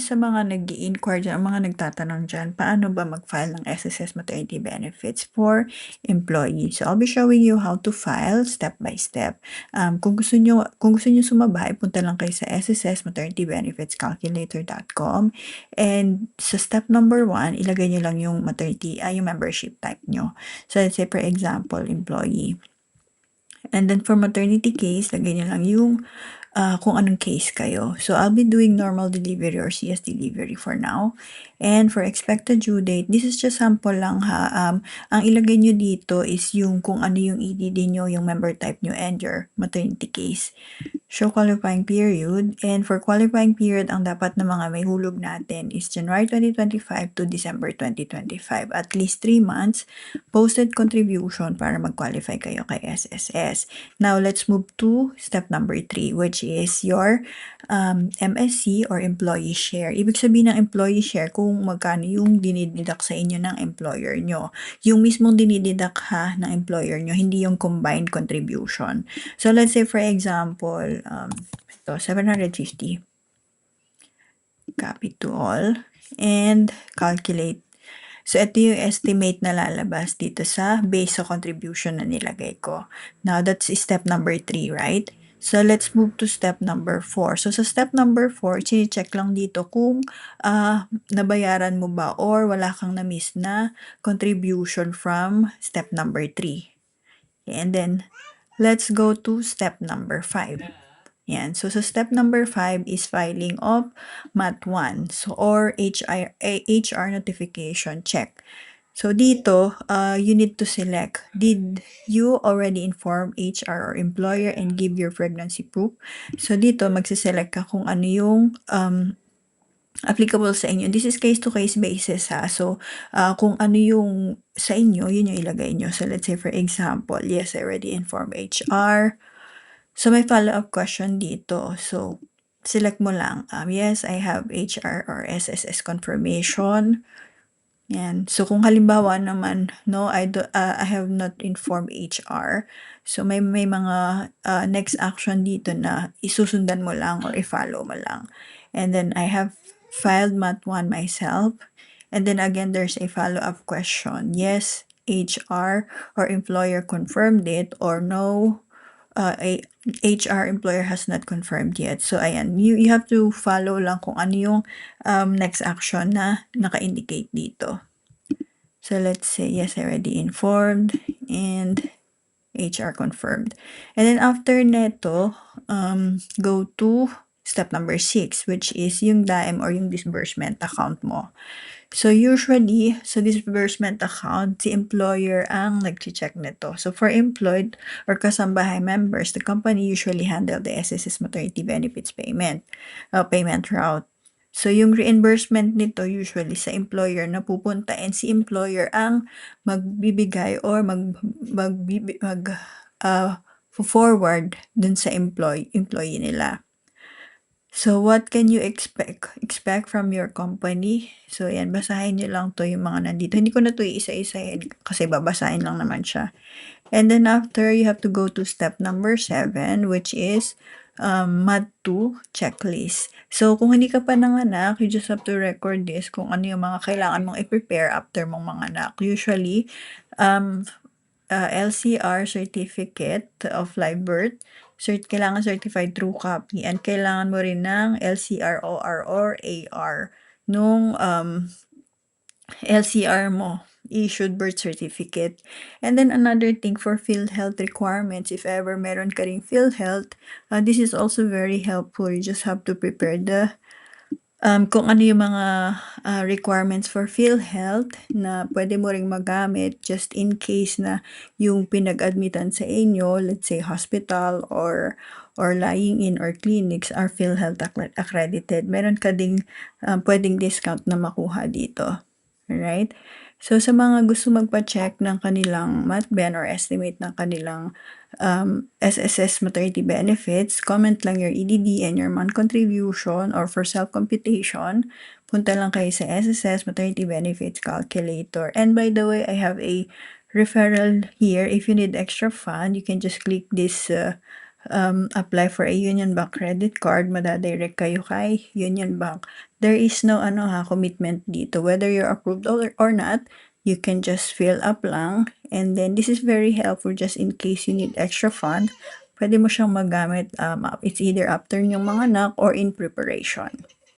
sa mga nag-i-inquire diyan, mga nagtatanong diyan, paano ba mag-file ng SSS Maternity Benefits for employee? So, I'll be showing you how to file step by step. Kung gusto niyo sumabay, punta lang kayo sa sssmaternitybbenefitscalculator.com, and sa step number 1, ilagay niyo lang yung yung membership type niyo. So, let's say for example, employee. And then for maternity case, lagay niyo lang yung kung anong case kayo. So, I'll be doing normal delivery or CS delivery for now. And for expected due date, this is just sample lang ha. Ang ilagay nyo dito is yung kung ano yung EDD nyo, yung member type nyo, and your maternity case. Show qualifying period. And for qualifying period, ang dapat na mga may hulog natin is January 2025 to December 2025. At least 3 months posted contribution para mag-qualify kayo kay SSS. Now, let's move to step number 3, which is your MSC or employee share. Ibig sabihin ng employee share kung magkano yung dinididak sa inyo ng employer nyo. Yung mismong dinididak ha ng employer nyo, hindi yung combined contribution. So, let's say for example, ito, 750. Copy to all and calculate. So, ito yung estimate na lalabas dito sa base sa contribution na nilagay ko. Now, that's step number 3, right? So, let's move to step number 4. So, sa step number 4, check lang dito kung nabayaran mo ba or wala kang na-miss na contribution from step number 3. And then, let's go to step number 5. Yan. So, sa step number 5 is filing of MAT1 or HR notification check. So, dito, you need to select, did you already inform HR or employer and give your pregnancy proof? So, dito, magsiselect ka kung ano yung applicable sa inyo. This is case-to-case basis ha. So, kung ano yung sa inyo, yun yung ilagay nyo. So, let's say for example, yes, I already informed HR. So, may follow-up question dito. So, select mo lang, yes, I have HR or SSS confirmation. Yan. So, kung halimbawa naman, no, I have not informed HR. So, may mga next action dito na isusundan mo lang or i-follow mo lang. And then, I have filed MAT1 myself. And then again, there's a follow-up question. Yes, HR or employer confirmed it, or no, HR employer has not confirmed yet. So, ayan, you have to follow lang kung ano yung next action na naka-indicate dito. So, let's say, yes, I already informed and HR confirmed. And then after neto, go to step number 6, which is yung DAM or yung disbursement account mo. So, usually, sa disbursement account, si employer ang nag-check nito. So, for employed or kasambahay members, the company usually handle the SSS Maternity Benefits payment route. So, yung reimbursement nito usually sa employer na pupunta, and si employer ang magbibigay or forward dun sa employee nila. So, what can you expect from your company? So, yan, basahin nyo lang to yung mga nandito. Hindi ko na to iisa-isahin kasi babasahin lang naman siya. And then after, you have to go to step number 7, which is MAT2 checklist. So, kung hindi ka pa nanganak, you just have to record this kung ano yung mga kailangan mong i-prepare after mong manganak. Usually, LCR certificate of live birth, kailangan certified true copy, and kailangan mo rin ng LCR OR or AR nung LCR mo, issued birth certificate. And then another thing for PhilHealth requirements, if ever meron ka ring PhilHealth, this is also very helpful. You just have to prepare the kung ano yung mga requirements for PhilHealth na pwede mo ring magamit just in case na yung pinag-admitan sa inyo, let's say hospital or lying in or clinics are PhilHealth accredited. Meron ka ding pwedeng discount na makuha dito. Alright? So, sa mga gusto magpa-check ng kanilang MATBEN or estimate ng kanilang SSS Maternity Benefits, comment lang your EDD and your month contribution, or for self-computation, punta lang kayo sa SSS Maternity Benefits Calculator. And by the way, I have a referral here. If you need extra fund, you can just click this apply for a Union Bank credit card, madadirect kayo kay Union Bank. There is no commitment dito. Whether you're approved or not, you can just fill up lang. And then this is very helpful just in case you need extra fund. Pwede mo siyang magamit. It's either after yung mga anak or in preparation.